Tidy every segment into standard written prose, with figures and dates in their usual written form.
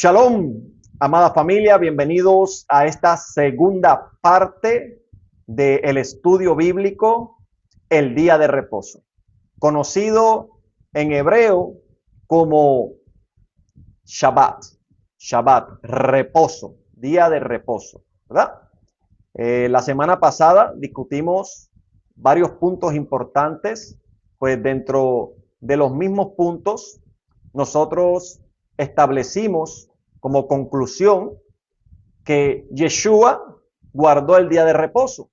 Shalom, amada familia, bienvenidos a esta segunda parte del estudio bíblico, el día de reposo, conocido en hebreo como Shabbat, Shabbat, reposo, día de reposo, ¿verdad? La semana pasada discutimos varios puntos importantes, pues dentro de los mismos puntos nosotros establecimos como conclusión que Yeshua guardó el día de reposo.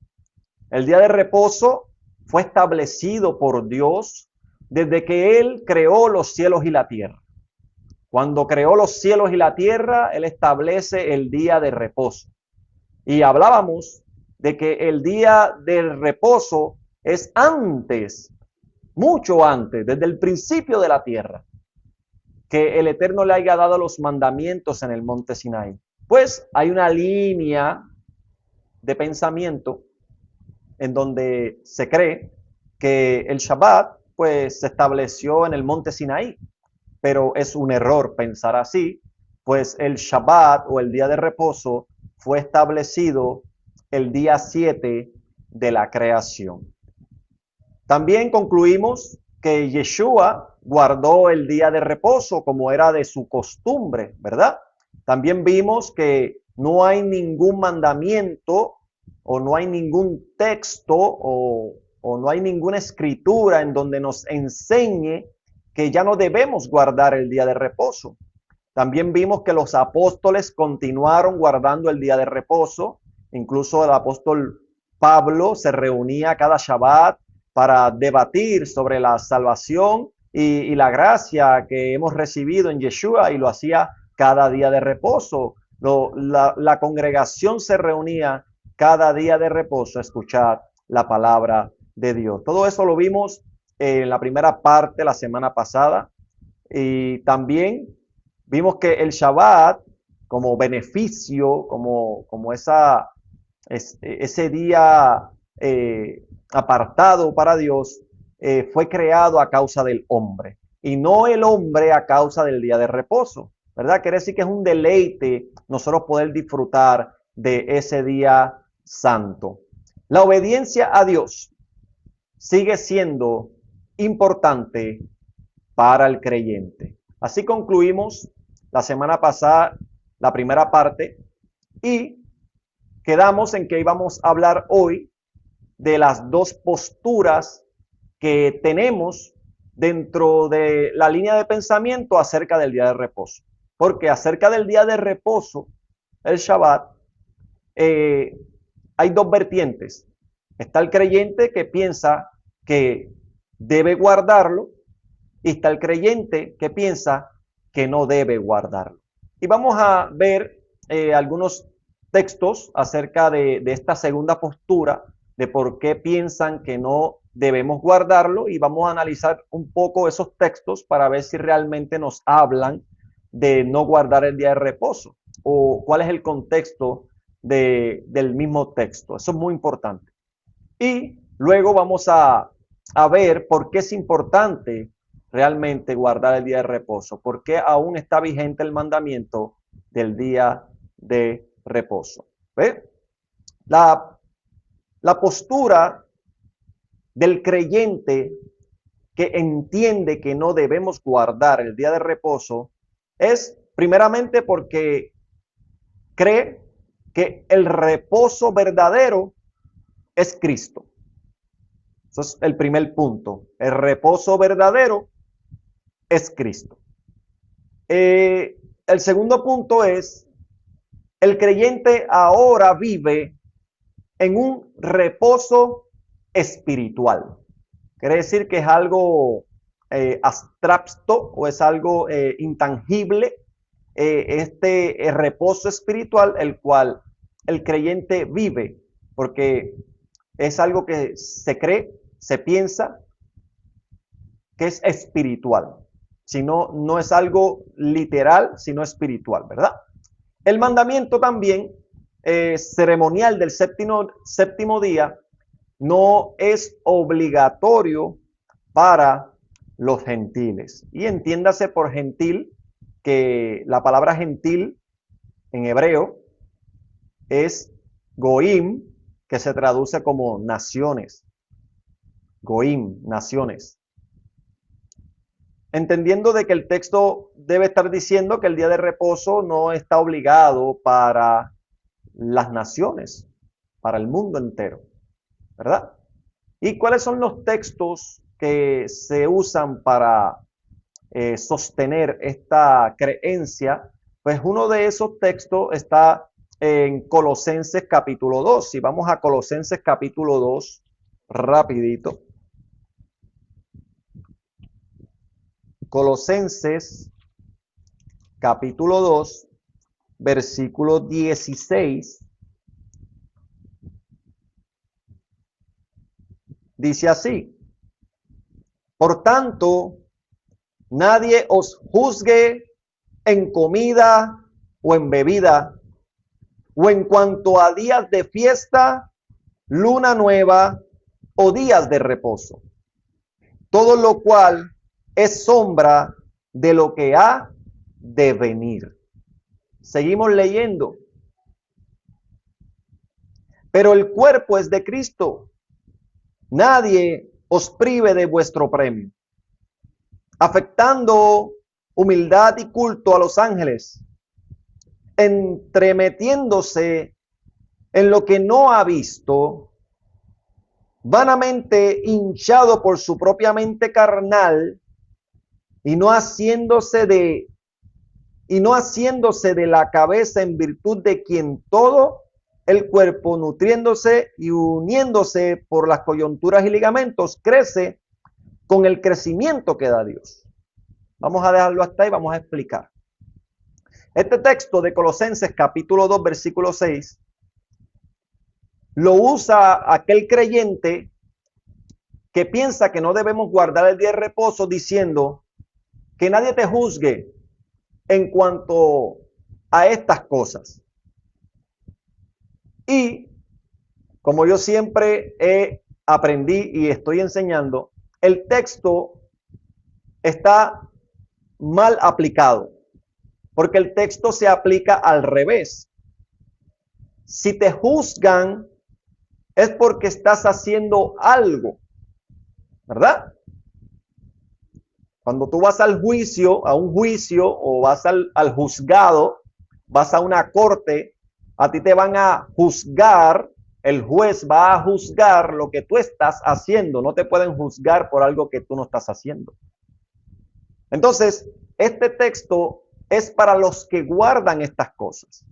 El día de reposo fue establecido por Dios desde que Él creó los cielos y la tierra. Cuando creó los cielos y la tierra, Él establece el día de reposo. Y hablábamos de que el día del reposo es antes, mucho antes, desde el principio de la tierra, que el Eterno le haya dado los mandamientos en el monte Sinaí. Pues hay una línea de pensamiento en donde se cree que el Shabbat pues se estableció en el monte Sinaí, pero es un error pensar así, pues el Shabbat o el día de reposo fue establecido el día 7 de la creación. También concluimos que Yeshua guardó el día de reposo como era de su costumbre, ¿verdad? También vimos que no hay ningún mandamiento o no hay ningún texto o no hay ninguna escritura en donde nos enseñe que ya no debemos guardar el día de reposo. También vimos que los apóstoles continuaron guardando el día de reposo. Incluso el apóstol Pablo se reunía cada Shabbat para debatir sobre la salvación y la gracia que hemos recibido en Yeshua, y lo hacía cada día de reposo. La congregación se reunía cada día de reposo a escuchar la palabra de Dios. Todo eso lo vimos en la primera parte la semana pasada, y también vimos que el Shabbat como beneficio, como ese día apartado para Dios, fue creado a causa del hombre y no el hombre a causa del día de reposo, ¿verdad? Quiere decir que es un deleite nosotros poder disfrutar de ese día santo. La obediencia a Dios sigue siendo importante para el creyente. Así concluimos la semana pasada la primera parte y quedamos en que íbamos a hablar hoy de las dos posturas que tenemos dentro de la línea de pensamiento acerca del día de reposo. Porque acerca del día de reposo, el Shabbat, hay dos vertientes. Está el creyente que piensa que debe guardarlo y está el creyente que piensa que no debe guardarlo. Y vamos a ver algunos textos acerca de esta segunda postura, de por qué piensan que no debemos guardarlo, y vamos a analizar un poco esos textos para ver si realmente nos hablan de no guardar el día de reposo o cuál es el contexto del mismo texto. Eso es muy importante. Y luego vamos a ver por qué es importante realmente guardar el día de reposo, por qué aún está vigente el mandamiento del día de reposo. ¿Ve? La postura del creyente que entiende que no debemos guardar el día de reposo es primeramente porque cree que el reposo verdadero es Cristo. Eso es el primer punto. El reposo verdadero es Cristo. El segundo punto es, el creyente ahora vive en un reposo espiritual. Quiere decir que es algo abstracto o es algo intangible, este reposo espiritual, el cual el creyente vive, porque es algo que se cree, se piensa que es espiritual, sino no es algo literal, sino espiritual, ¿verdad? El mandamiento también ceremonial del séptimo día no es obligatorio para los gentiles. Y entiéndase por gentil que la palabra gentil en hebreo es goim, que se traduce como naciones. Goim, naciones. Entendiendo de que el texto debe estar diciendo que el día de reposo no está obligado para las naciones, para el mundo entero, ¿verdad? ¿Y cuáles son los textos que se usan para sostener esta creencia? Pues uno de esos textos está en Colosenses capítulo 2. Si vamos a Colosenses capítulo 2, rapidito. Colosenses capítulo 2, versículo 16. Dice así: por tanto, nadie os juzgue en comida o en bebida, o en cuanto a días de fiesta, luna nueva o días de reposo. Todo lo cual es sombra de lo que ha de venir. Seguimos leyendo. Pero el cuerpo es de Cristo. Nadie os prive de vuestro premio, afectando humildad y culto a los ángeles, entremetiéndose en lo que no ha visto, vanamente hinchado por su propia mente carnal, y no haciéndose de la cabeza, en virtud de quien todo el cuerpo, nutriéndose y uniéndose por las coyunturas y ligamentos, crece con el crecimiento que da Dios. Vamos a dejarlo hasta ahí, vamos a explicar. Este texto de Colosenses capítulo 2, versículo 6, lo usa aquel creyente que piensa que no debemos guardar el día de reposo, diciendo que nadie te juzgue en cuanto a estas cosas. Y como yo siempre aprendí y estoy enseñando, el texto está mal aplicado, porque el texto se aplica al revés. Si te juzgan, es porque estás haciendo algo, ¿verdad? Cuando tú vas al juicio, a un juicio, o vas al juzgado, vas a una corte, a ti te van a juzgar, el juez va a juzgar lo que tú estás haciendo, no te pueden juzgar por algo que tú no estás haciendo. Entonces, este texto es para los que guardan estas cosas.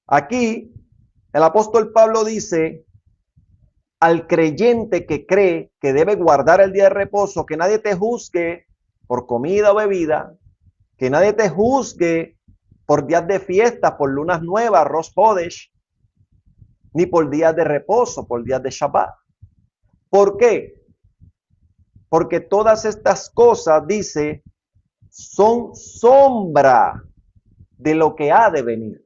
Aquí, el apóstol Pablo dice al creyente que cree que debe guardar el día de reposo, que nadie te juzgue por comida o bebida, que nadie te juzgue por días de fiesta, por lunas nuevas, Rosh Hodesh, ni por días de reposo, por días de Shabbat. ¿Por qué? Porque todas estas cosas, dice, son sombra de lo que ha de venir.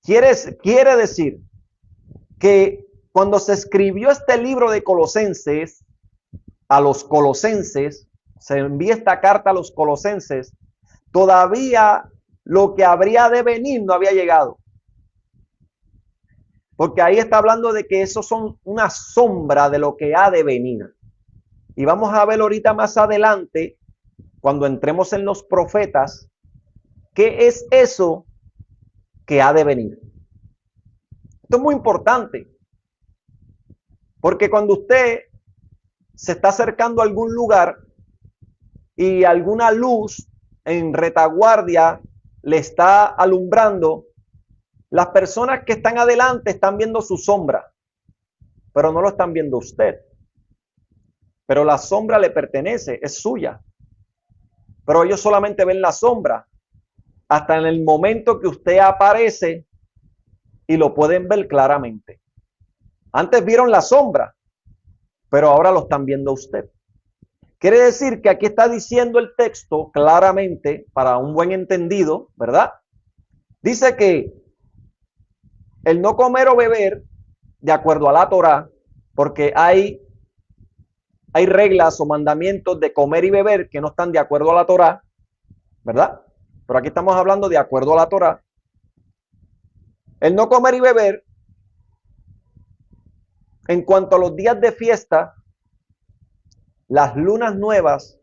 Quiere decir que cuando se escribió este libro de Colosenses, a los colosenses, se envía esta carta a los colosenses, todavía lo que habría de venir no había llegado. Porque ahí está hablando de que eso son una sombra de lo que ha de venir. Y vamos a ver ahorita más adelante, cuando entremos en los profetas, qué es eso que ha de venir. Esto es muy importante. Porque cuando usted se está acercando a algún lugar y alguna luz en retaguardia le está alumbrando, las personas que están adelante están viendo su sombra, pero no lo están viendo usted. Pero la sombra le pertenece, es suya. Pero ellos solamente ven la sombra hasta en el momento que usted aparece y lo pueden ver claramente. Antes vieron la sombra, pero ahora lo están viendo usted. Quiere decir que aquí está diciendo el texto claramente, para un buen entendido, ¿verdad? Dice que el no comer o beber, de acuerdo a la Torá, porque hay reglas o mandamientos de comer y beber que no están de acuerdo a la Torá, ¿verdad? Pero aquí estamos hablando de acuerdo a la Torá. El no comer y beber, en cuanto a los días de fiesta, las lunas nuevas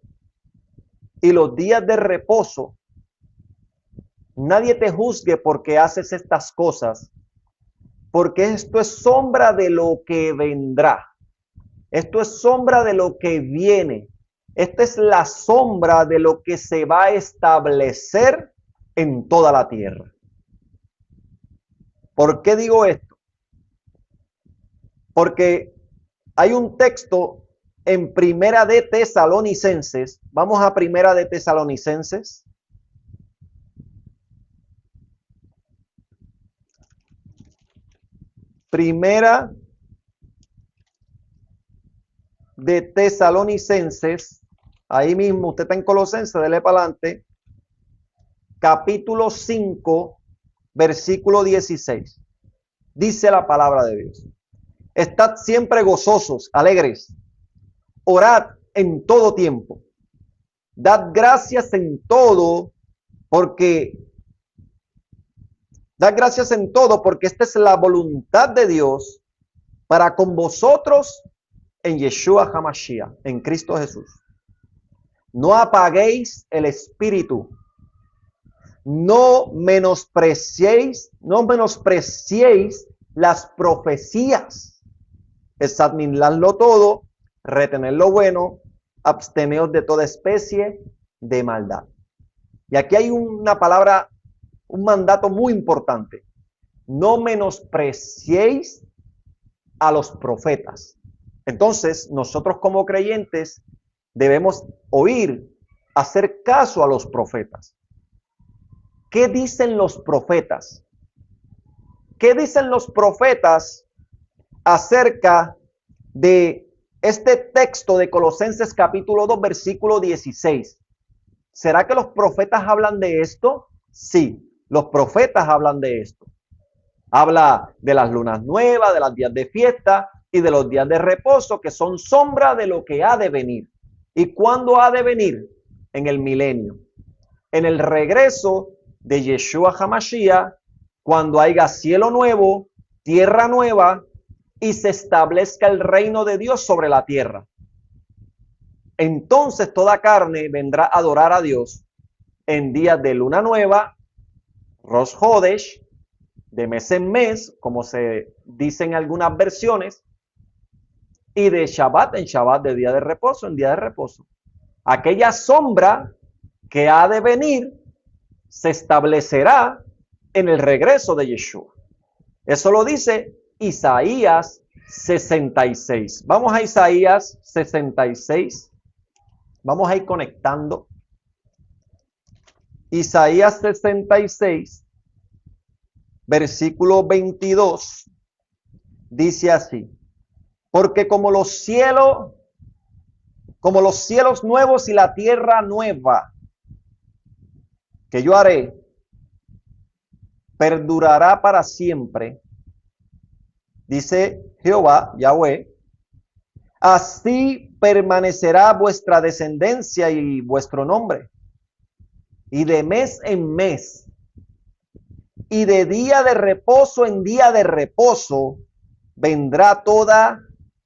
y los días de reposo, nadie te juzgue porque haces estas cosas, porque esto es sombra de lo que vendrá. Esto es sombra de lo que viene. Esta es la sombra de lo que se va a establecer en toda la tierra. ¿Por qué digo esto? Porque hay un texto en Primera de Tesalonicenses. Vamos a Primera de Tesalonicenses. Primera de Tesalonicenses. Ahí mismo, usted está en Colosenses, dele para adelante. Capítulo 5, versículo 16. Dice la palabra de Dios. Estad siempre gozosos, alegres. Orad en todo tiempo. Dad gracias en todo, porque esta es la voluntad de Dios para con vosotros en Yeshua HaMashiach, en Cristo Jesús. No apaguéis el espíritu. No menospreciéis las profecías. Examinadlo todo, retened lo bueno, absteneos de toda especie de maldad. Y aquí hay una palabra, un mandato muy importante. No menospreciéis a los profetas. Entonces, nosotros como creyentes debemos oír, hacer caso a los profetas. ¿Qué dicen los profetas? ¿Qué dicen los profetas acerca de este texto de Colosenses capítulo 2, versículo 16? ¿Será que los profetas hablan de esto? Sí, los profetas hablan de esto. Habla de las lunas nuevas, de los días de fiesta y de los días de reposo, que son sombra de lo que ha de venir. ¿Y cuándo ha de venir? En el milenio. En el regreso de Yeshua HaMashiach, cuando haya cielo nuevo, tierra nueva, y se establezca el reino de Dios sobre la tierra. Entonces toda carne vendrá a adorar a Dios en días de luna nueva, Rosh Hodesh, de mes en mes, como se dice en algunas versiones, y de Shabbat en Shabbat, de día de reposo en día de reposo. Aquella sombra que ha de venir se establecerá en el regreso de Yeshua. Eso lo dice Isaías 66. Vamos a Isaías 66. Vamos a ir conectando. Isaías 66, versículo 22, dice así: porque como los cielos nuevos y la tierra nueva que yo haré, perdurará para siempre, dice Jehová, Yahweh, así permanecerá vuestra descendencia y vuestro nombre. Y de mes en mes, y de día de reposo en día de reposo, vendrá toda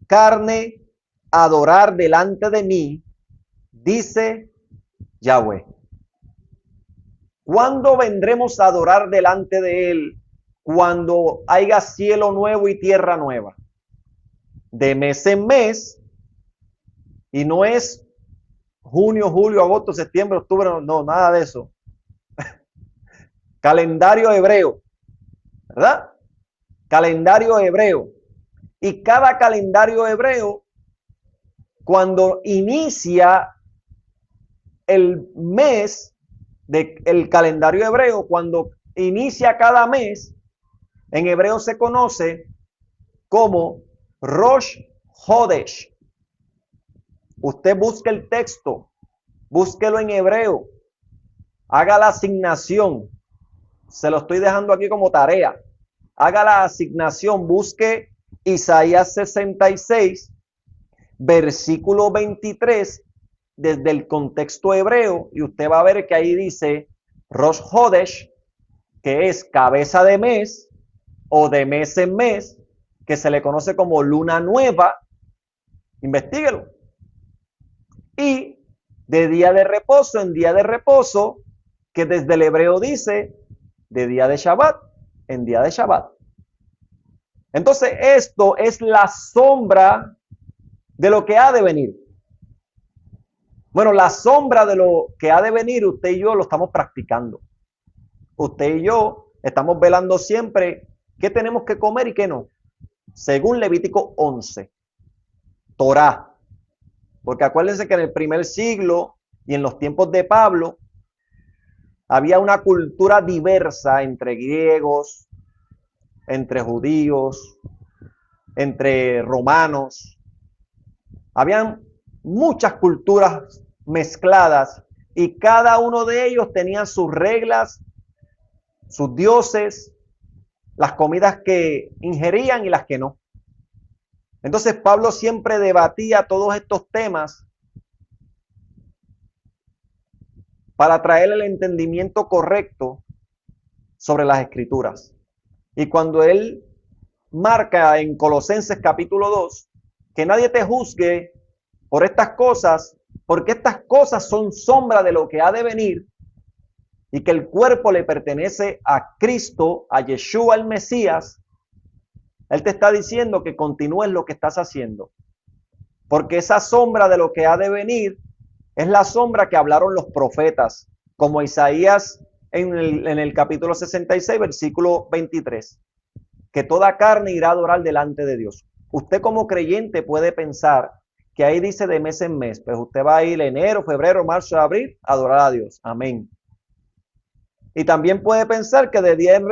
carne a adorar delante de mí, dice Yahweh. ¿Cuándo vendremos a adorar delante de Él? Cuando haya cielo nuevo y tierra nueva. De mes en mes, y no es junio, julio, agosto, septiembre, octubre, no, nada de eso. Calendario hebreo, ¿verdad? Calendario hebreo. Y cada calendario hebreo, cuando inicia el mes del calendario hebreo, cuando inicia cada mes, en hebreo se conoce como Rosh Hodesh. Usted busque el texto, búsquelo en hebreo, haga la asignación. Se lo estoy dejando aquí como tarea. Haga la asignación, busque Isaías 66, versículo 23, desde el contexto hebreo y usted va a ver que ahí dice Rosh Hodesh, que es cabeza de mes o de mes en mes, que se le conoce como luna nueva. Investíguelo. Y de día de reposo en día de reposo, que desde el hebreo dice de día de Shabbat en día de Shabbat. Entonces esto es la sombra de lo que ha de venir. Bueno, la sombra de lo que ha de venir, usted y yo lo estamos practicando. Usted y yo estamos velando siempre qué tenemos que comer y qué no. Según Levítico 11, Torá. Porque acuérdense que en el primer siglo y en los tiempos de Pablo había una cultura diversa entre griegos, entre judíos, entre romanos. Habían muchas culturas mezcladas y cada uno de ellos tenía sus reglas, sus dioses, las comidas que ingerían y las que no. Entonces Pablo siempre debatía todos estos temas para traer el entendimiento correcto sobre las escrituras. Y cuando él marca en Colosenses capítulo 2, que nadie te juzgue por estas cosas, porque estas cosas son sombra de lo que ha de venir, y que el cuerpo le pertenece a Cristo, a Yeshua el Mesías, él te está diciendo que continúes lo que estás haciendo. Porque esa sombra de lo que ha de venir es la sombra que hablaron los profetas, como Isaías en el capítulo 66, versículo 23, que toda carne irá a adorar delante de Dios. Usted como creyente puede pensar que ahí dice de mes en mes, pues usted va a ir enero, febrero, marzo, abril, a adorar a Dios. Amén. Y también puede pensar que de día en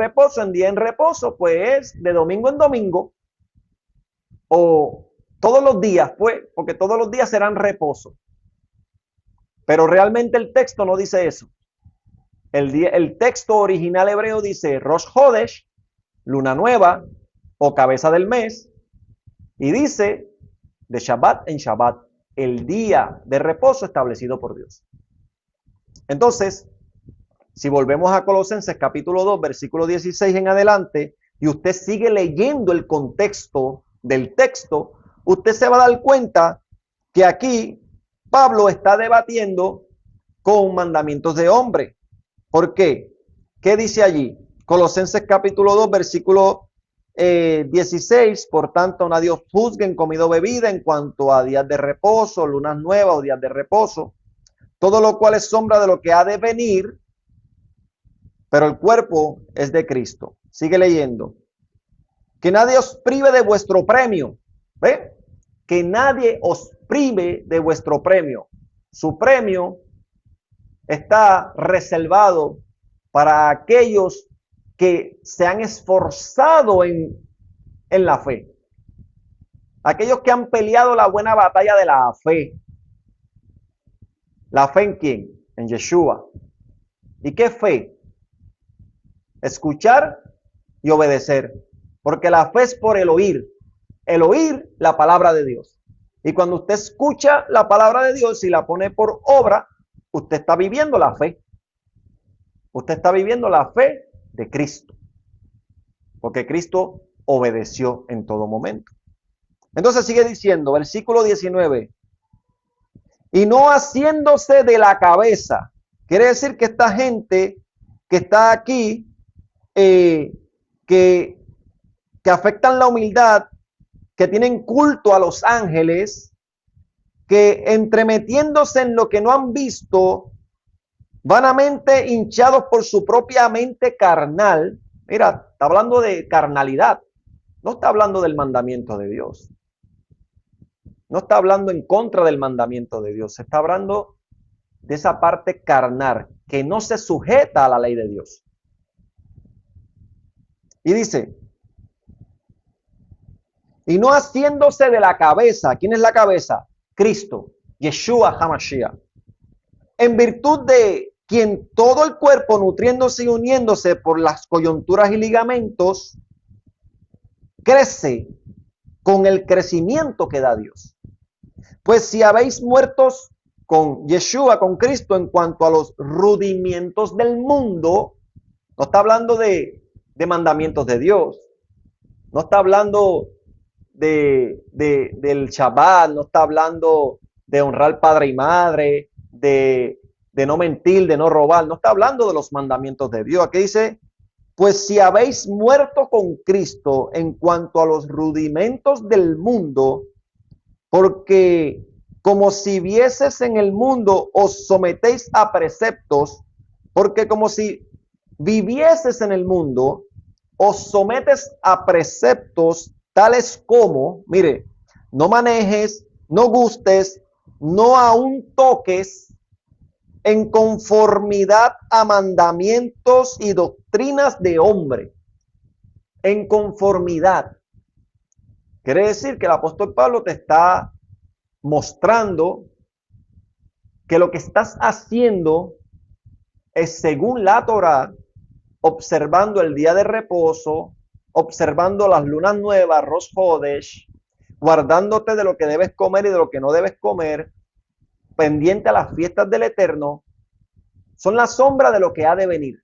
día en reposo, pues es de domingo en domingo, o todos los días, pues, porque todos los días serán reposo. Pero realmente el texto no dice eso. El texto original hebreo dice Rosh Hodesh, luna nueva o cabeza del mes, y dice de Shabbat en Shabbat, el día de reposo establecido por Dios. Entonces, si volvemos a Colosenses capítulo 2, versículo 16 en adelante, y usted sigue leyendo el contexto del texto, usted se va a dar cuenta que aquí Pablo está debatiendo con mandamientos de hombre. ¿Por qué? ¿Qué dice allí? Colosenses capítulo 2, versículo 16, por tanto nadie os juzgue en comida o bebida en cuanto a días de reposo, lunas nuevas o días de reposo, todo lo cual es sombra de lo que ha de venir, pero el cuerpo es de Cristo. Sigue leyendo. Que nadie os prive de vuestro premio. ¿Ve? Que nadie os prive de vuestro premio. Su premio está reservado para aquellos que se han esforzado en la fe. Aquellos que han peleado la buena batalla de la fe. ¿La fe en quién? En Yeshua. ¿Y qué fe? Escuchar y obedecer. Porque la fe es por el oír la palabra de Dios. Y cuando usted escucha la palabra de Dios y la pone por obra, usted está viviendo la fe. Usted está viviendo la fe de Cristo. Porque Cristo obedeció en todo momento. Entonces sigue diciendo, versículo 19. Y no haciéndose de la cabeza. Quiere decir que esta gente que está aquí, que afectan la humildad, que tienen culto a los ángeles, que entremetiéndose en lo que no han visto, vanamente hinchados por su propia mente carnal. Mira, está hablando de carnalidad, no está hablando del mandamiento de Dios. No está hablando en contra del mandamiento de Dios, se está hablando de esa parte carnal que no se sujeta a la ley de Dios. Y dice, y no haciéndose de la cabeza. ¿Quién es la cabeza? Cristo, Yeshua HaMashiach. En virtud de quien todo el cuerpo, nutriéndose y uniéndose por las coyunturas y ligamentos, crece con el crecimiento que da Dios. Pues si habéis muertos con Yeshua, con Cristo, en cuanto a los rudimientos del mundo. No está hablando de mandamientos de Dios. No está hablando del Shabbat, no está hablando de honrar padre y madre, de no mentir, de no robar. No está hablando de los mandamientos de Dios. Aquí dice, pues si habéis muerto con Cristo en cuanto a los rudimentos del mundo, porque como si vieses en el mundo, os sometéis a preceptos, porque como si vivieses en el mundo, os sometes a preceptos tales como, mire, no manejes, no gustes, no aún toques, en conformidad a mandamientos y doctrinas de hombre. En conformidad. Quiere decir que el apóstol Pablo te está mostrando que lo que estás haciendo es según la Torá, observando el día de reposo, observando las lunas nuevas, Rosh Hodesh, guardándote de lo que debes comer y de lo que no debes comer, pendiente a las fiestas del Eterno, son la sombra de lo que ha de venir.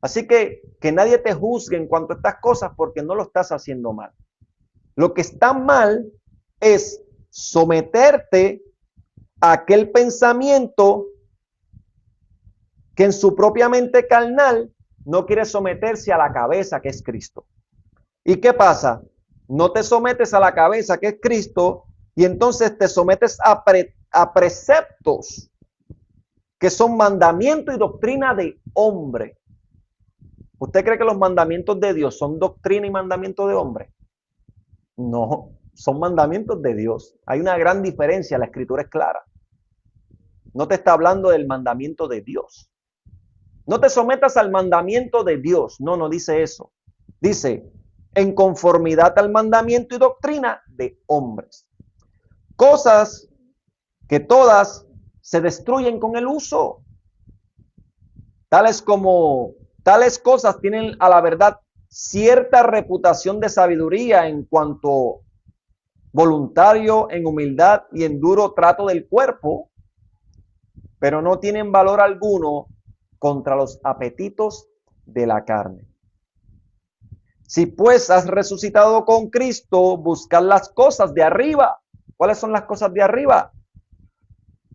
Así que nadie te juzgue en cuanto a estas cosas porque no lo estás haciendo mal. Lo que está mal es someterte a aquel pensamiento que en su propia mente carnal no quiere someterse a la cabeza que es Cristo. ¿Y qué pasa? No te sometes a la cabeza que es Cristo y entonces te sometes a preceptos que son mandamiento y doctrina de hombre. ¿Usted cree que los mandamientos de Dios son doctrina y mandamiento de hombre? No, son mandamientos de Dios. Hay una gran diferencia, la escritura es clara. No te está hablando del mandamiento de Dios. No te sometas al mandamiento de Dios. No, no dice eso. Dice, en conformidad al mandamiento y doctrina de hombres. Cosas que todas se destruyen con el uso. Tales cosas tienen a la verdad cierta reputación de sabiduría en cuanto voluntario, en humildad y en duro trato del cuerpo, pero no tienen valor alguno contra los apetitos de la carne. Si pues has resucitado con Cristo, buscad las cosas de arriba. ¿Cuáles son las cosas de arriba?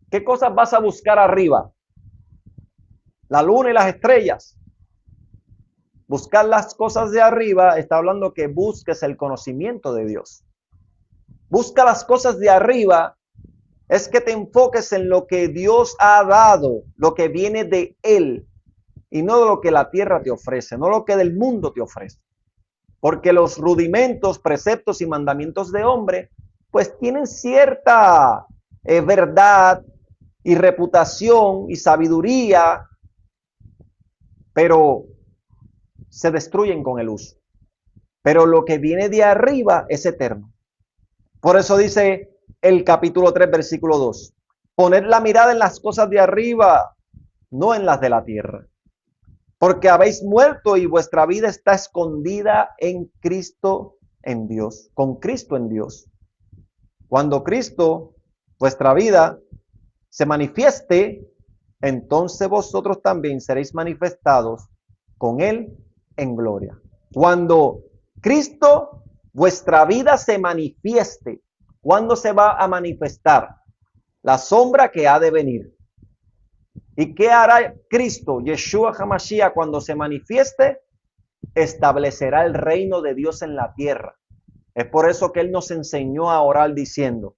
¿Qué cosas vas a buscar arriba? La luna y las estrellas. Buscar las cosas de arriba está hablando que busques el conocimiento de Dios. Busca las cosas de arriba es que te enfoques en lo que Dios ha dado, lo que viene de Él, y no lo que la tierra te ofrece, no lo que del mundo te ofrece. Porque los rudimentos, preceptos y mandamientos de hombre, pues tienen cierta verdad y reputación y sabiduría, pero se destruyen con el uso. Pero lo que viene de arriba es eterno. Por eso dice el capítulo 3, versículo 2. Poned la mirada en las cosas de arriba, no en las de la tierra. Porque habéis muerto y vuestra vida está escondida en Cristo, en Dios. Con Cristo en Dios. Cuando Cristo, vuestra vida, se manifieste, entonces vosotros también seréis manifestados con Él en gloria. Cuando Cristo, vuestra vida se manifieste, ¿cuándo se va a manifestar? La sombra que ha de venir. ¿Y qué hará Cristo, Yeshua HaMashiach, cuando se manifieste? Establecerá el reino de Dios en la tierra. Es por eso que Él nos enseñó a orar diciendo,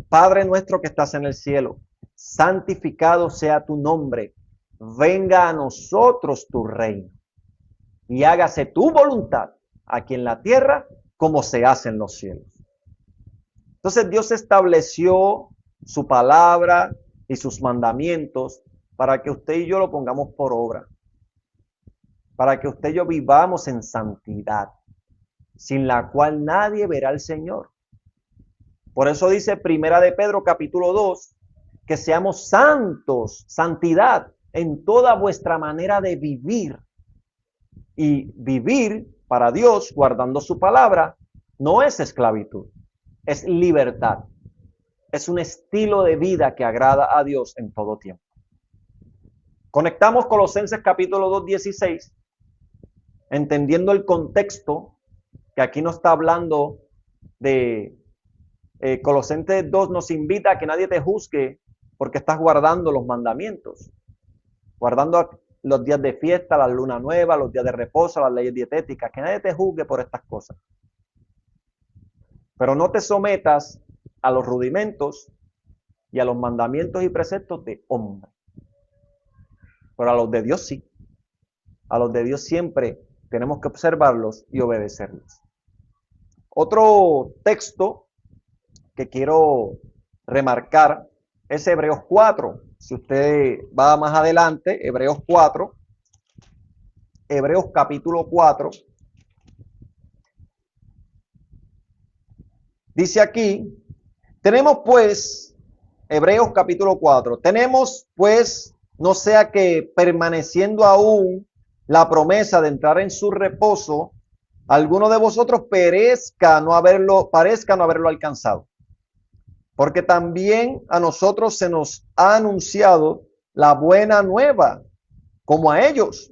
Padre nuestro que estás en el cielo, santificado sea tu nombre, venga a nosotros tu reino y hágase tu voluntad aquí en la tierra como se hace en los cielos. Entonces Dios estableció su palabra y sus mandamientos para que usted y yo lo pongamos por obra, para que usted y yo vivamos en santidad, sin la cual nadie verá al Señor. Por eso dice Primera de Pedro capítulo 2, que seamos santos, santidad en toda vuestra manera de vivir. Y vivir para Dios, guardando su palabra, no es esclavitud, es libertad. es un estilo de vida que agrada a Dios en todo tiempo. Conectamos Colosenses capítulo 2:16, entendiendo el contexto, que aquí no está hablando de Colosenses 2 nos invita a que nadie te juzgue porque estás guardando los mandamientos, guardando los días de fiesta, la luna nueva, los días de reposo, las leyes dietéticas, que nadie te juzgue por estas cosas. Pero no te sometas a los rudimentos y a los mandamientos y preceptos de hombre. Pero a los de Dios sí. A los de Dios siempre tenemos que observarlos y obedecerlos. Otro texto que quiero remarcar es Hebreos 4. Si usted va más adelante, Hebreos 4, Hebreos capítulo 4, dice aquí, tenemos pues, Hebreos capítulo 4, tenemos pues, no sea que permaneciendo aún la promesa de entrar en su reposo, alguno de vosotros parezca no haberlo alcanzado. Porque también a nosotros se nos ha anunciado la buena nueva, como a ellos,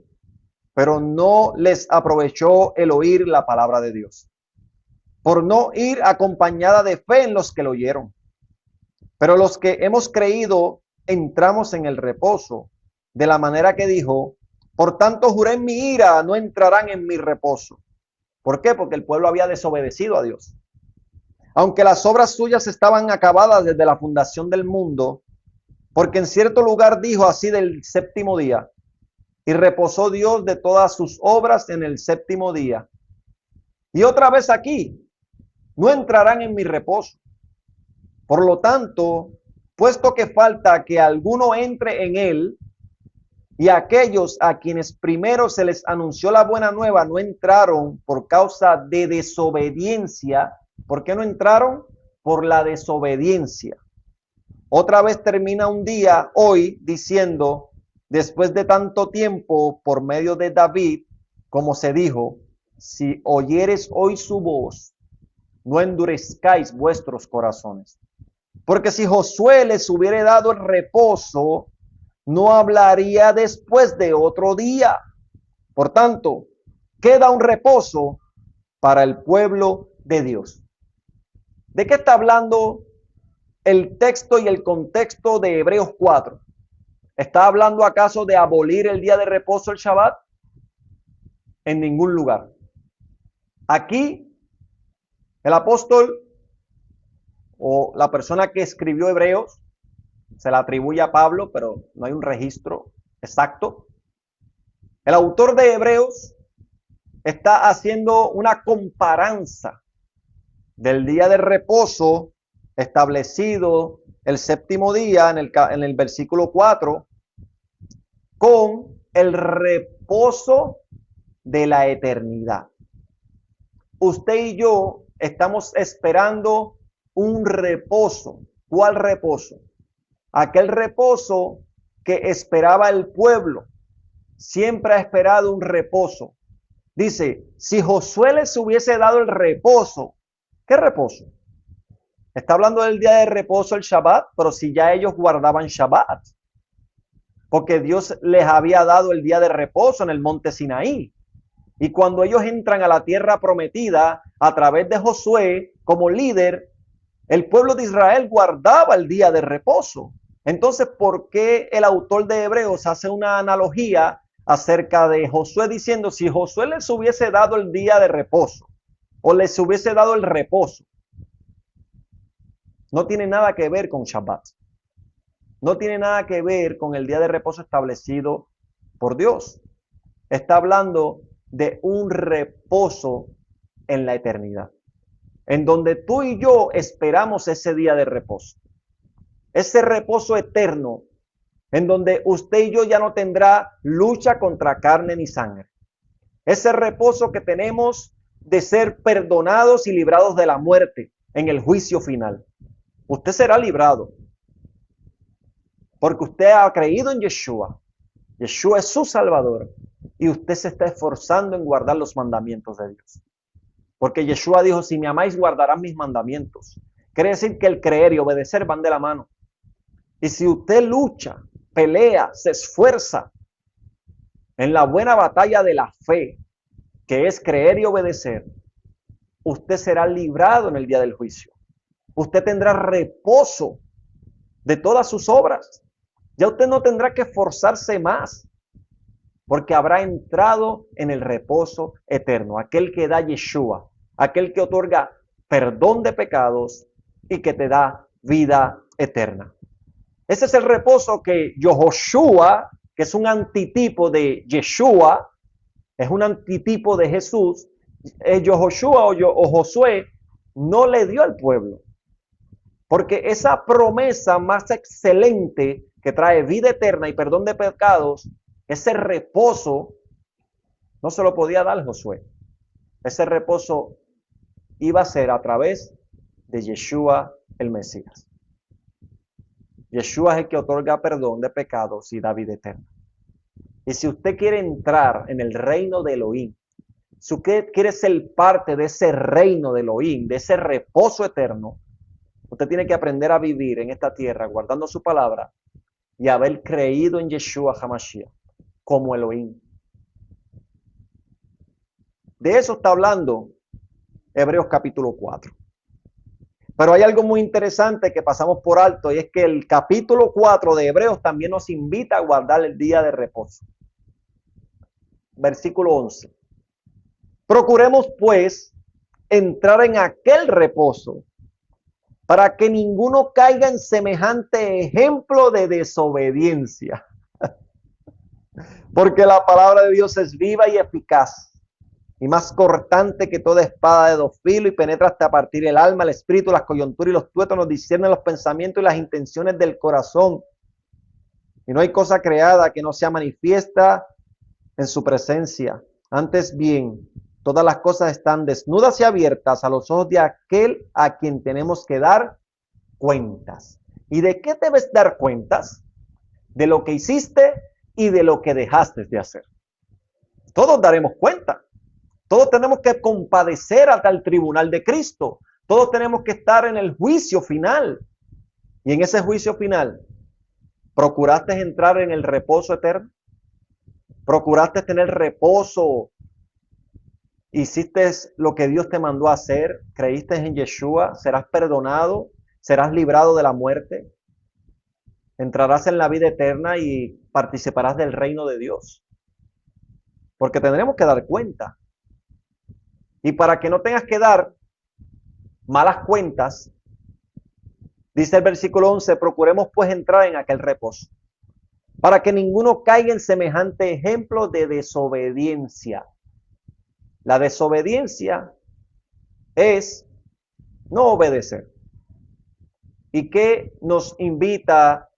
pero no les aprovechó el oír la palabra de Dios, por no ir acompañada de fe en los que lo oyeron. Pero los que hemos creído entramos en el reposo, de la manera que dijo, por tanto juré en mi ira, no entrarán en mi reposo. ¿Por qué? Porque el pueblo había desobedecido a Dios. Aunque las obras suyas estaban acabadas desde la fundación del mundo, porque en cierto lugar dijo así del séptimo día, y reposó Dios de todas sus obras en el séptimo día. Y otra vez aquí, no entrarán en mi reposo. Por lo tanto, puesto que falta que alguno entre en él, y aquellos a quienes primero se les anunció la buena nueva no entraron por causa de desobediencia. ¿Por qué no entraron? Por la desobediencia. Otra vez termina un día hoy diciendo, después de tanto tiempo, por medio de David, como se dijo, si oyeres hoy su voz, no endurezcáis vuestros corazones. Porque si Josué les hubiera dado el reposo, no hablaría después de otro día. Por tanto, queda un reposo para el pueblo de Dios. ¿De qué está hablando el texto y el contexto de Hebreos 4? ¿Está hablando acaso de abolir el día de reposo, el Shabbat? En ningún lugar. Aquí, el apóstol o la persona que escribió Hebreos, se la atribuye a Pablo, pero no hay un registro exacto. El autor de Hebreos está haciendo una comparanza del día de reposo establecido el séptimo día en el versículo 4 con el reposo de la eternidad. Usted y yo estamos esperando un reposo. ¿Cuál reposo? Aquel reposo que esperaba el pueblo. Siempre ha esperado un reposo. Dice, si Josué les hubiese dado el reposo, ¿qué reposo? Está hablando del día de reposo, el Shabbat, pero si ya ellos guardaban Shabbat, porque Dios les había dado el día de reposo en el monte Sinaí. Y cuando ellos entran a la tierra prometida a través de Josué como líder, el pueblo de Israel guardaba el día de reposo. Entonces, ¿por qué el autor de Hebreos hace una analogía acerca de Josué diciendo, si Josué les hubiese dado el día de reposo o les hubiese dado el reposo? No tiene nada que ver con Shabbat. No tiene nada que ver con el día de reposo establecido por Dios. Está hablando de un reposo en la eternidad, en donde tú y yo esperamos ese día de reposo. Ese reposo eterno, en donde usted y yo ya no tendrá lucha contra carne ni sangre. Ese reposo que tenemos de ser perdonados y librados de la muerte en el juicio final. Usted será librado porque usted ha creído en Yeshua. Yeshua es su Salvador y usted se está esforzando en guardar los mandamientos de Dios. Porque Yeshua dijo, si me amáis, guardarán mis mandamientos. Quiere decir que el creer y obedecer van de la mano. Y si usted lucha, pelea, se esfuerza en la buena batalla de la fe, que es creer y obedecer, usted será librado en el día del juicio. Usted tendrá reposo de todas sus obras. Ya usted no tendrá que esforzarse más, porque habrá entrado en el reposo eterno, aquel que da Yeshua, aquel que otorga perdón de pecados y que te da vida eterna. Ese es el reposo que Yehoshua, que es un antitipo de Yeshua, es un antitipo de Jesús, Yehoshua o Josué no le dio al pueblo. Porque esa promesa más excelente que trae vida eterna y perdón de pecados, ese reposo no se lo podía dar Josué. Ese reposo iba a ser a través de Yeshua el Mesías. Yeshua es el que otorga perdón de pecados y da vida eterna. Y si usted quiere entrar en el reino de Elohim, si usted quiere ser parte de ese reino de Elohim, de ese reposo eterno, usted tiene que aprender a vivir en esta tierra guardando su palabra y haber creído en Yeshua HaMashiach como Elohim. De eso está hablando Hebreos capítulo 4. Pero hay algo muy interesante que pasamos por alto y es que el capítulo 4 de Hebreos también nos invita a guardar el día de reposo. Versículo 11. Procuremos pues entrar en aquel reposo para que ninguno caiga en semejante ejemplo de desobediencia. Porque la palabra de Dios es viva y eficaz, y más cortante que toda espada de dos filos, y penetra hasta partir el alma, el espíritu, las coyunturas y los tuétanos, discierne los pensamientos y las intenciones del corazón. Y no hay cosa creada que no sea manifiesta en su presencia. Antes bien, todas las cosas están desnudas y abiertas a los ojos de aquel a quien tenemos que dar cuentas. ¿Y de qué debes dar cuentas? De lo que hiciste y de lo que dejaste de hacer. Todos daremos cuenta. Todos tenemos que compadecer hasta el tribunal de Cristo. Todos tenemos que estar en el juicio final. Y en ese juicio final, ¿procuraste entrar en el reposo eterno? ¿Procuraste tener reposo? ¿Hiciste lo que Dios te mandó a hacer? ¿Creíste en Yeshua? ¿Serás perdonado? ¿Serás librado de la muerte? ¿Entrarás en la vida eterna y participarás del reino de Dios? Porque tendremos que dar cuenta. Y para que no tengas que dar malas cuentas, dice el versículo 11, procuremos pues entrar en aquel reposo, para que ninguno caiga en semejante ejemplo de desobediencia. La desobediencia es no obedecer. ¿Y qué nos invita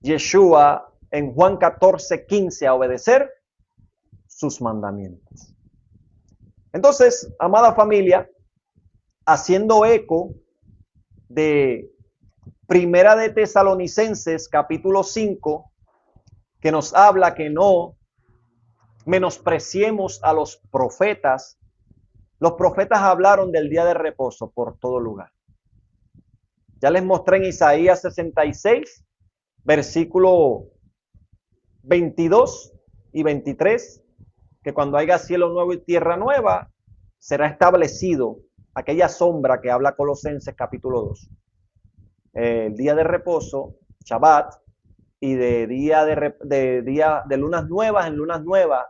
Yeshua en Juan 14:15 a obedecer? Sus mandamientos. Entonces, amada familia, haciendo eco de Primera de Tesalonicenses capítulo 5, que nos habla que no menospreciemos a los profetas. Los profetas hablaron del día de reposo por todo lugar. Ya les mostré en Isaías 66, versículo 22 y 23, que cuando haya cielo nuevo y tierra nueva, será establecido aquella sombra que habla Colosenses capítulo 2. El día de reposo, Shabbat, y de día de lunas nuevas en lunas nuevas,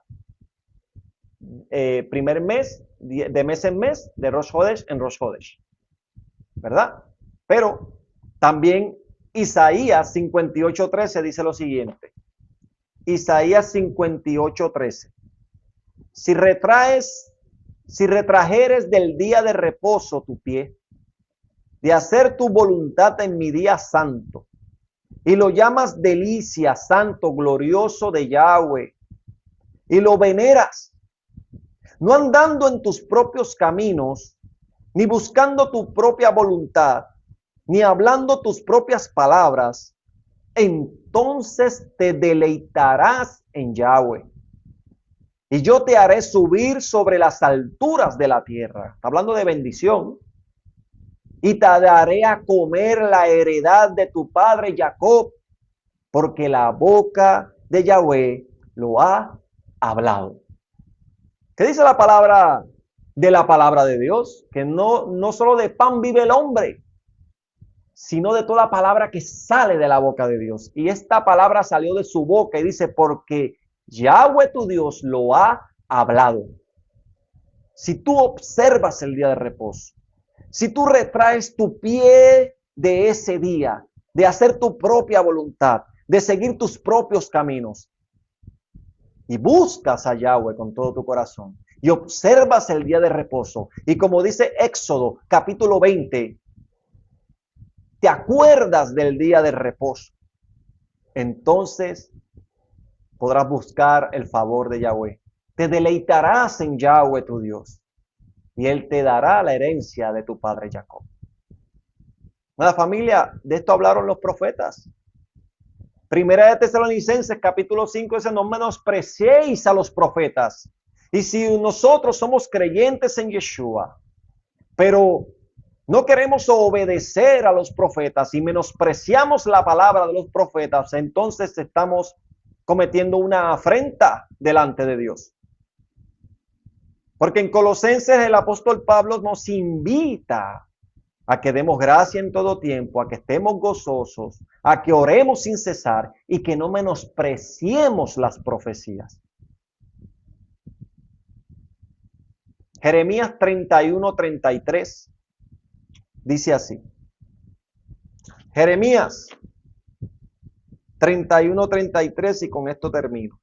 primer mes, de mes en mes, de Rosh Hodesh en Rosh Hodesh, ¿verdad? Pero también Isaías 58:13 dice lo siguiente. Isaías 58:13. Si retrajeres del día de reposo tu pie, de hacer tu voluntad en mi día santo, y lo llamas delicia, santo, glorioso de Yahweh, y lo veneras, no andando en tus propios caminos, ni buscando tu propia voluntad, ni hablando tus propias palabras, entonces te deleitarás en Yahweh. Y yo te haré subir sobre las alturas de la tierra. Está hablando de bendición. y te daré a comer la heredad de tu padre Jacob, porque la boca de Yahweh lo ha hablado. ¿Qué dice la palabra de Dios? Que no solo de pan vive el hombre, sino de toda palabra que sale de la boca de Dios. Y esta palabra salió de su boca y dice, porque Yahweh tu Dios lo ha hablado. Si tú observas el día de reposo, si tú retraes tu pie de ese día, de hacer tu propia voluntad, de seguir tus propios caminos, y buscas a Yahweh con todo tu corazón, y observas el día de reposo, y como dice Éxodo capítulo 20, te acuerdas del día de reposo, entonces podrás buscar el favor de Yahweh. Te deleitarás en Yahweh tu Dios, y Él te dará la herencia de tu padre Jacob. La familia, de esto hablaron los profetas. Primera de Tesalonicenses capítulo 5 dice, no menospreciéis a los profetas. Y si nosotros somos creyentes en Yeshua, pero no queremos obedecer a los profetas y menospreciamos la palabra de los profetas, entonces estamos cometiendo una afrenta delante de Dios. Porque en Colosenses el apóstol Pablo nos invita a que demos gracia en todo tiempo, a que estemos gozosos, a que oremos sin cesar y que no menospreciemos las profecías. Jeremías 31:33 dice así. Jeremías 31:33 y con esto termino.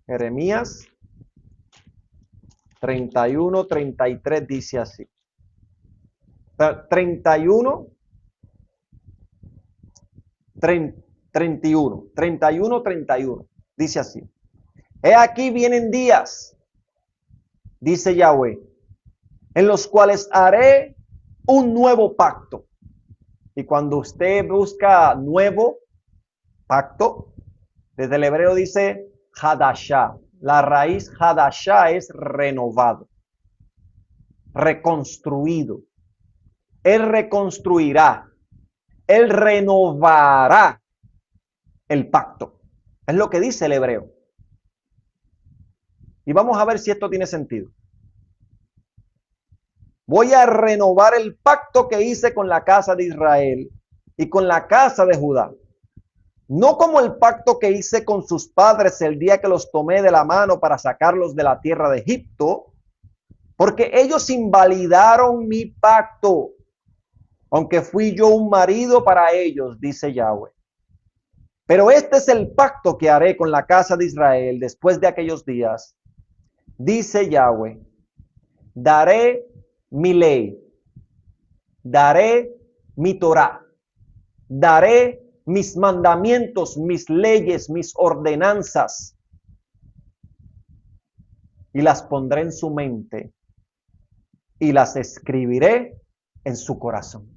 Jeremías 31:33 dice así. 31 dice así. He aquí vienen días, dice Yahweh, en los cuales haré un nuevo pacto. Y cuando usted busca nuevo pacto, desde el hebreo dice Hadashah. La raíz Hadashah es renovado, reconstruido. Él reconstruirá, Él renovará el pacto. Es lo que dice el hebreo. Y vamos a ver si esto tiene sentido. Voy a renovar el pacto que hice con la casa de Israel y con la casa de Judá. No como el pacto que hice con sus padres el día que los tomé de la mano para sacarlos de la tierra de Egipto, porque ellos invalidaron mi pacto, aunque fui yo un marido para ellos, dice Yahweh. Pero este es el pacto que haré con la casa de Israel después de aquellos días, dice Yahweh. Daré mi ley, daré mi Torah, daré mis mandamientos, mis leyes, mis ordenanzas, y las pondré en su mente y las escribiré en su corazón.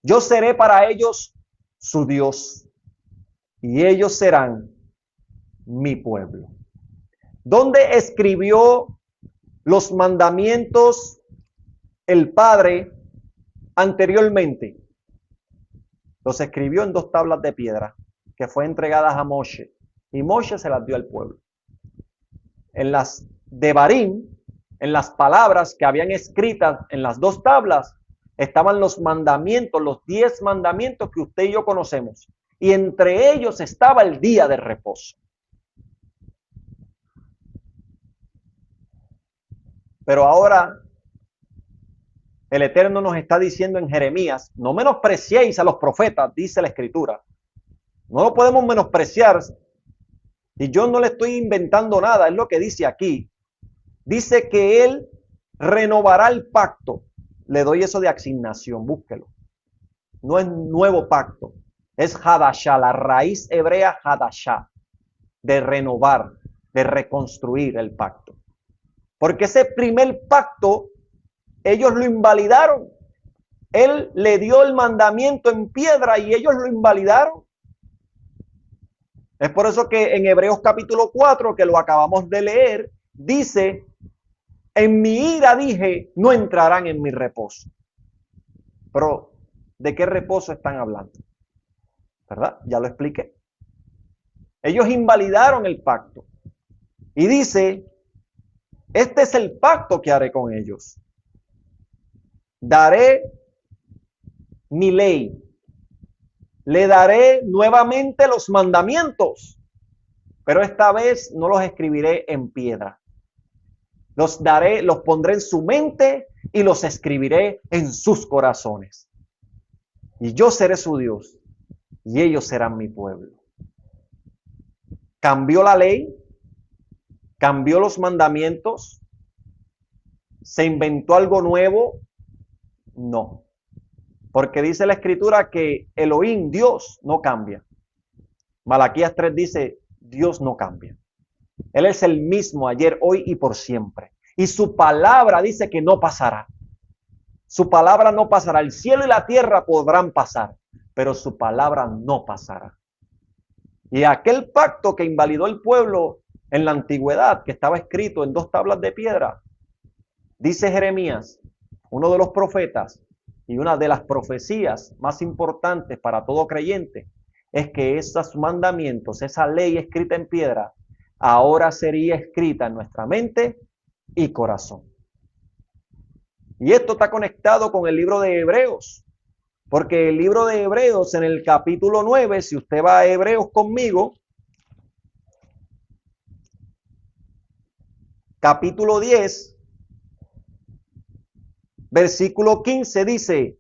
Yo seré para ellos su Dios y ellos serán mi pueblo. ¿Dónde escribió los mandamientos el Padre anteriormente? Los escribió en 2 tablas de piedra que fue entregadas a Moshe y Moshe se las dio al pueblo. En las Devarim, en las palabras que habían escritas en las 2 tablas, estaban los mandamientos, los 10 mandamientos que usted y yo conocemos. Y entre ellos estaba el día de reposo. Pero ahora el Eterno nos está diciendo en Jeremías, no menospreciéis a los profetas, dice la Escritura. No lo podemos menospreciar. Y yo no le estoy inventando nada, es lo que dice aquí. Dice que Él renovará el pacto. Le doy eso de asignación, búsquelo. No es nuevo pacto, es Hadashah, la raíz hebrea Hadashah, de renovar, de reconstruir el pacto. Porque ese primer pacto, ellos lo invalidaron. Él le dio el mandamiento en piedra y ellos lo invalidaron. Es por eso que en Hebreos capítulo 4, que lo acabamos de leer, dice, en mi ira dije, no entrarán en mi reposo. Pero, ¿de qué reposo están hablando? ¿Verdad? Ya lo expliqué. Ellos invalidaron el pacto. Y dice, este es el pacto que haré con ellos. Daré mi ley. Le daré nuevamente los mandamientos, pero esta vez no los escribiré en piedra. Los daré, los pondré en su mente y los escribiré en sus corazones. Y yo seré su Dios y ellos serán mi pueblo. ¿Cambió la ley? ¿Cambió los mandamientos? ¿Se inventó algo nuevo? No. Porque dice la escritura que Elohim, Dios, no cambia. Malaquías 3 dice, Dios no cambia. Él es el mismo ayer, hoy y por siempre. Y su palabra dice que no pasará. Su palabra no pasará. El cielo y la tierra podrán pasar, pero su palabra no pasará. Y aquel pacto que invalidó el pueblo en la antigüedad, que estaba escrito en 2 tablas de piedra, dice Jeremías, uno de los profetas, y una de las profecías más importantes para todo creyente, es que esos mandamientos, esa ley escrita en piedra, ahora sería escrita en nuestra mente y corazón. Y esto está conectado con el libro de Hebreos, porque el libro de Hebreos en el capítulo 9, si usted va a Hebreos conmigo, capítulo 10, versículo 15 dice,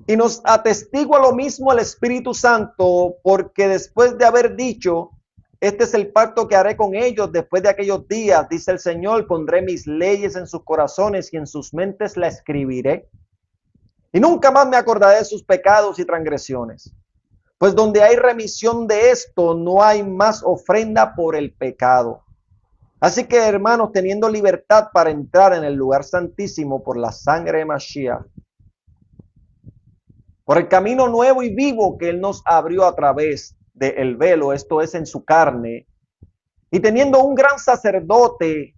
y nos atestigua lo mismo el Espíritu Santo, porque después de haber dicho, este es el pacto que haré con ellos después de aquellos días, dice el Señor, pondré mis leyes en sus corazones y en sus mentes la escribiré. Y nunca más me acordaré de sus pecados y transgresiones. Pues donde hay remisión de esto, no hay más ofrenda por el pecado. Así que, hermanos, teniendo libertad para entrar en el lugar santísimo por la sangre de Mashiach, por el camino nuevo y vivo que Él nos abrió a través del velo, esto es en su carne, y teniendo un gran sacerdote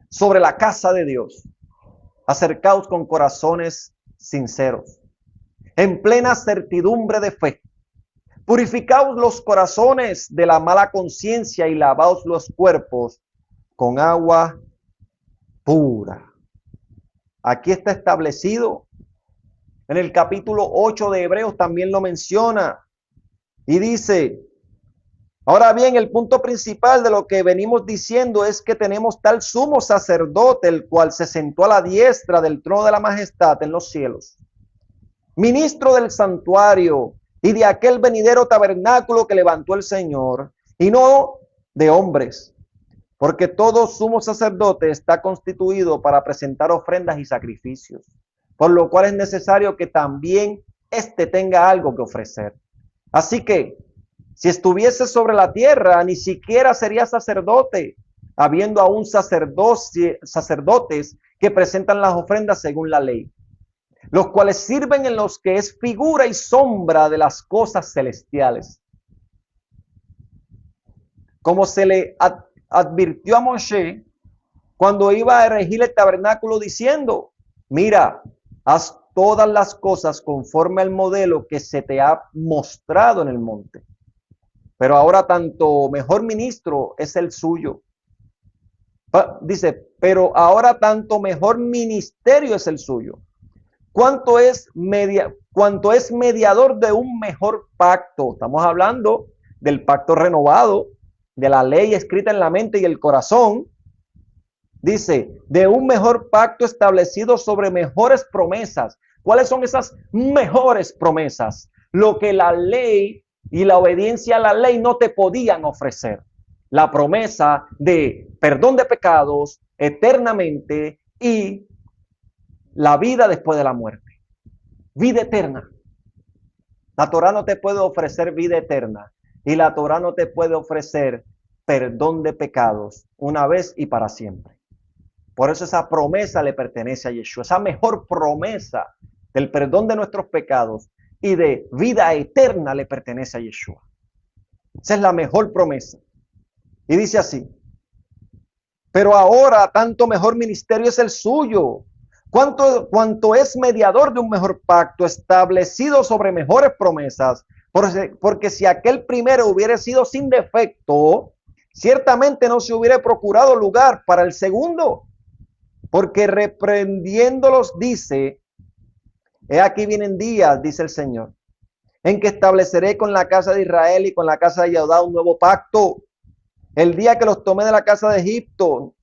sobre la casa de Dios, acercaos con corazones sinceros, en plena certidumbre de fe, purificaos los corazones de la mala conciencia y lavaos los cuerpos con agua pura. Aquí está establecido. En el capítulo 8 de Hebreos también lo menciona y dice, ahora bien, el punto principal de lo que venimos diciendo es que tenemos tal sumo sacerdote, el cual se sentó a la diestra del trono de la majestad en los cielos, ministro del santuario y de aquel venidero tabernáculo que levantó el Señor, y no de hombres, porque todo sumo sacerdote está constituido para presentar ofrendas y sacrificios, por lo cual es necesario que también éste tenga algo que ofrecer. Así que, si estuviese sobre la tierra, ni siquiera sería sacerdote, habiendo aún sacerdotes que presentan las ofrendas según la ley, los cuales sirven en los que es figura y sombra de las cosas celestiales. Como se le advirtió a Moshe cuando iba a erigir el tabernáculo diciendo, mira, haz todas las cosas conforme al modelo que se te ha mostrado en el monte. Pero ahora tanto mejor ministro es el suyo. Dice, pero ahora tanto mejor ministerio es el suyo. Cuanto es mediador de un mejor pacto. Estamos hablando del pacto renovado, de la ley escrita en la mente y el corazón. Dice, de un mejor pacto establecido sobre mejores promesas. ¿Cuáles son esas mejores promesas? Lo que la ley y la obediencia a la ley no te podían ofrecer. La promesa de perdón de pecados eternamente y la vida después de la muerte. Vida eterna. La Torah no te puede ofrecer vida eterna y la Torah no te puede ofrecer perdón de pecados una vez y para siempre. Por eso esa promesa le pertenece a Yeshua. Esa mejor promesa del perdón de nuestros pecados y de vida eterna le pertenece a Yeshua. Esa es la mejor promesa. Y dice así: pero ahora tanto mejor ministerio es el suyo, cuanto es mediador de un mejor pacto establecido sobre mejores promesas, porque si aquel primero hubiera sido sin defecto, ciertamente no se hubiera procurado lugar para el segundo, porque reprendiéndolos dice: he aquí vienen días, dice el Señor, en que estableceré con la casa de Israel y con la casa de Judá un nuevo pacto, el día que los tomé de la casa de Egipto,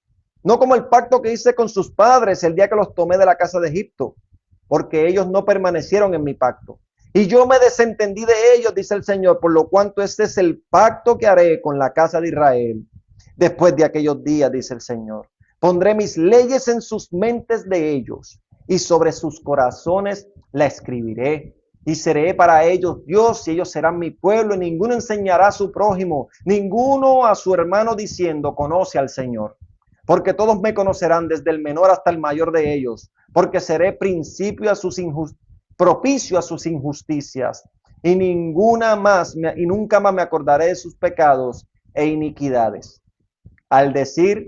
no como el pacto que hice con sus padres el día que los tomé de la casa de Egipto, porque ellos no permanecieron en mi pacto. Y yo me desentendí de ellos, dice el Señor, por lo cuanto este es el pacto que haré con la casa de Israel. Después de aquellos días, dice el Señor, pondré mis leyes en sus mentes de ellos y sobre sus corazones la escribiré. Y seré para ellos Dios y ellos serán mi pueblo, y ninguno enseñará a su prójimo, ninguno a su hermano diciendo: conoce al Señor. Porque todos me conocerán, desde el menor hasta el mayor de ellos, porque seré propicio a sus injusticias, y nunca más me acordaré de sus pecados e iniquidades. Al decir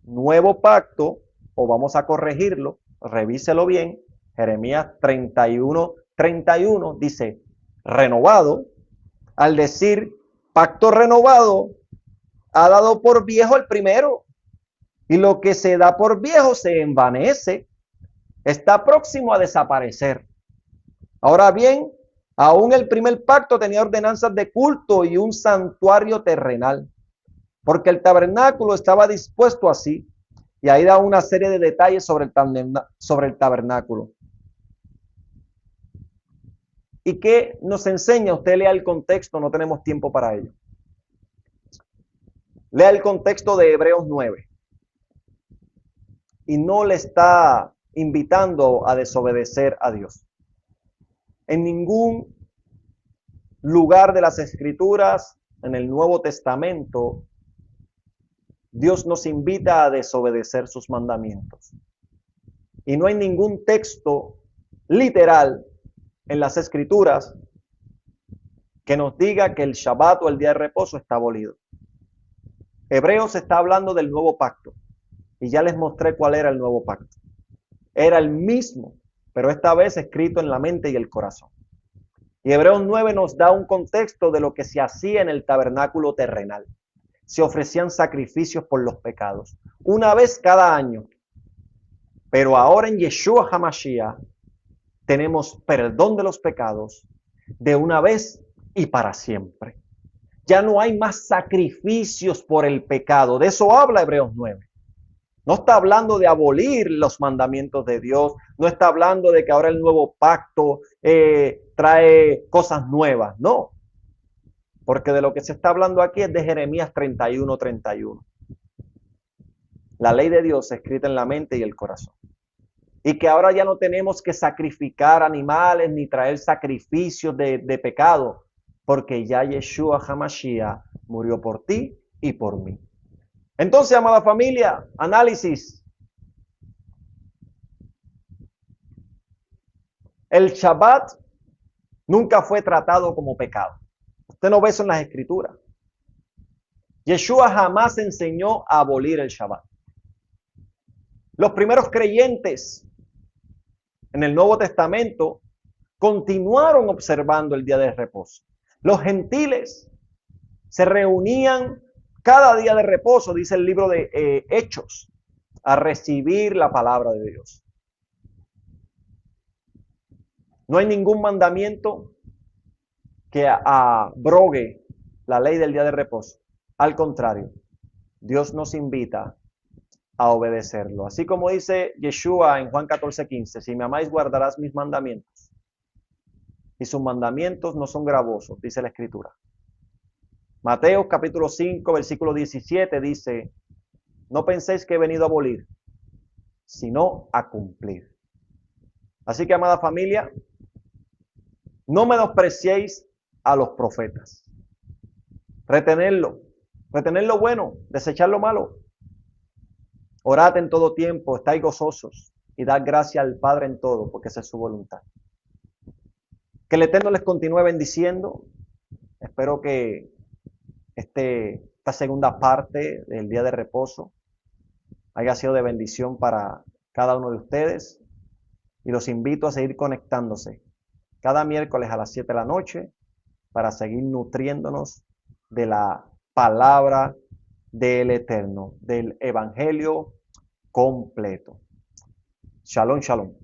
nuevo pacto, o vamos a corregirlo, revíselo bien, Jeremías 31 dice renovado. Al decir pacto renovado, ha dado por viejo el primero, y lo que se da por viejo se envanece, está próximo a desaparecer. Ahora bien, aún el primer pacto tenía ordenanzas de culto y un santuario terrenal, porque el tabernáculo estaba dispuesto así, y ahí da una serie de detalles sobre el tabernáculo. ¿Y qué nos enseña? Usted lea el contexto, no tenemos tiempo para ello. Lea el contexto de Hebreos 9. Y no le está invitando a desobedecer a Dios. En ningún lugar de las Escrituras, en el Nuevo Testamento, Dios nos invita a desobedecer sus mandamientos. Y no hay ningún texto literal en las Escrituras que nos diga que el Shabbat o el día de reposo está abolido. Hebreos está hablando del nuevo pacto. Y ya les mostré cuál era el nuevo pacto. Era el mismo, pero esta vez escrito en la mente y el corazón. Y Hebreos 9 nos da un contexto de lo que se hacía en el tabernáculo terrenal. Se ofrecían sacrificios por los pecados, una vez cada año. Pero ahora en Yeshua HaMashiach tenemos perdón de los pecados de una vez y para siempre. Ya no hay más sacrificios por el pecado. De eso habla Hebreos 9. No está hablando de abolir los mandamientos de Dios. No está hablando de que ahora el nuevo pacto trae cosas nuevas. No. Porque de lo que se está hablando aquí es de Jeremías 31. La ley de Dios escrita en la mente y el corazón. Y que ahora ya no tenemos que sacrificar animales ni traer sacrificios de pecado. Porque ya Yeshua HaMashiach murió por ti y por mí. Entonces, amada familia, análisis. El Shabbat nunca fue tratado como pecado. Usted no ve eso en las Escrituras. Yeshua jamás enseñó a abolir el Shabbat. Los primeros creyentes en el Nuevo Testamento continuaron observando el día de reposo. Los gentiles se reunían cada día de reposo, dice el libro de Hechos, a recibir la palabra de Dios. No hay ningún mandamiento que abrogue la ley del día de reposo. Al contrario, Dios nos invita a obedecerlo. Así como dice Yeshua en Juan 14:15, si me amáis guardarás mis mandamientos. Y sus mandamientos no son gravosos, dice la Escritura. Mateo capítulo 5, versículo 17 dice, no penséis que he venido a abolir, sino a cumplir. Así que, amada familia, no menospreciéis a los profetas. Retener lo bueno, desechar lo malo. Orad en todo tiempo, estáis gozosos y dad gracias al Padre en todo, porque esa es su voluntad. Que el Eterno les continúe bendiciendo. Espero que esta segunda parte del día de reposo haya sido de bendición para cada uno de ustedes y los invito a seguir conectándose cada miércoles a las 7 de la noche para seguir nutriéndonos de la palabra del Eterno, del Evangelio completo. Shalom, shalom.